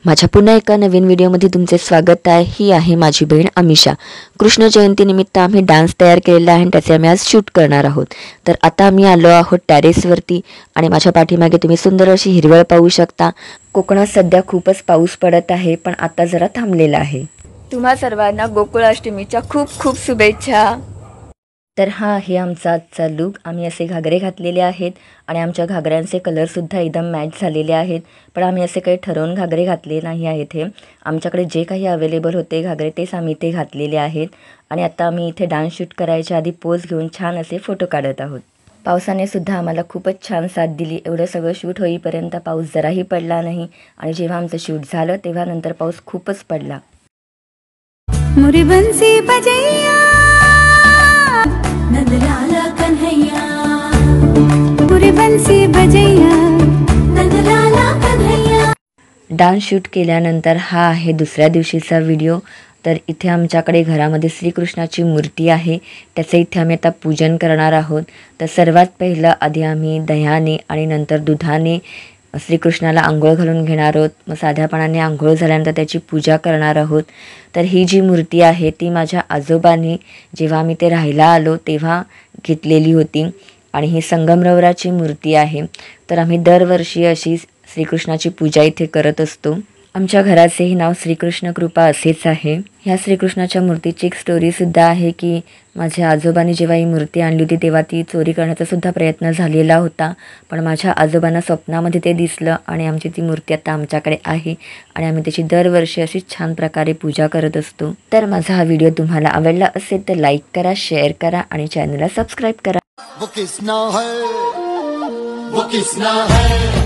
माझ्या पुन्हा एका नवीन व्हिडिओमध्ये तुमचे स्वागत आहे। ही आहे माझी बहीण अमिषा। कृष्ण जयंतीनिमित्त आम्ही डान्स तयार केलेला आहे आणि त्याचे आम्ही आज शूट करणार आहोत। तर आता आम्ही आलो आहोत टेरेसवरती आणि माझ्या पाठीमागे तुम्ही सुंदर अशी हिरवळ पाहू शकता। कोकणात सध्या खूपच पाऊस पडत आहे, पण आता जरा थांबलेला आहे। तुम्हा सर्वांना गोकुळाष्टमीच्या खूप खूप शुभेच्छा। तर हा आहे आमचा आजचा लुक। आम्ही असे घागरे घातलेले आहेत आणि आमच्या घागऱ्यांचे कलरसुद्धा एकदम मॅच झालेले आहेत, पण आम्ही असे काही ठरवून घागरे घातले नाही आहेत। हे आमच्याकडे जे काही अवेलेबल होते घागरे तेच आम्ही इथे घातलेले आहेत आणि आता आम्ही इथे डान्स शूट करायच्या आधी पोज घेऊन छान असे फोटो काढत आहोत। पावसाने सुद्धा आम्हाला खूपच छान साथ दिली। एवढं सगळं शूट होईपर्यंत पाऊस जराही पडला नाही आणि जेव्हा आमचं शूट झालं तेव्हा नंतर पाऊस खूपच पडला। मुरी बंसी बजैया नंदलाला कन्हैया, मुरी बंसी बजैया नंदलाला कन्हैया। डान्स शूट केल्यानंतर हा आहे दुसऱ्या दिवशीचा व्हिडिओ। तर इथे आमच्याकडे घरामध्ये श्रीकृष्णाची मूर्ती आहे, त्याचे इथे आम्ही आता पूजन करणार आहोत। तर सर्वात पहिलं आधी आम्ही दह्याने आणि नंतर दुधाने श्रीकृष्णाला आंघोळ घालून घेणार आहोत। मग साध्या पाण्याने आंघोळ झाल्यानंतर त्याची पूजा करणार आहोत। तर ही जी मूर्ती आहे ती माझ्या आजोबांनी जेव्हा आम्ही ते राहायला आलो तेव्हा घेतलेली होती आणि ही संगमरवराची मूर्ती आहे। तर आम्ही दरवर्षी अशी श्रीकृष्णाची पूजा इथे करत असतो। आमच्या घराचेही नाव श्रीकृष्ण कृपा असेच आहे। ह्या श्रीकृष्णाच्या मूर्तीची एक स्टोरीसुद्धा आहे की माझ्या आजोबांनी जेव्हा ही मूर्ती आणली होती तेव्हा ती चोरी करण्याचा सुद्धा प्रयत्न झालेला होता, पण माझ्या आजोबांना स्वप्नामध्ये ते दिसलं आणि आमची ती मूर्ती आता आमच्याकडे आहे आणि आम्ही त्याची दरवर्षी अशी छान प्रकारे पूजा करत असतो। तर माझा हा व्हिडिओ तुम्हाला आवडला असेल तर लाईक करा, शेअर करा आणि चॅनलला सबस्क्राईब करा। वो किसना है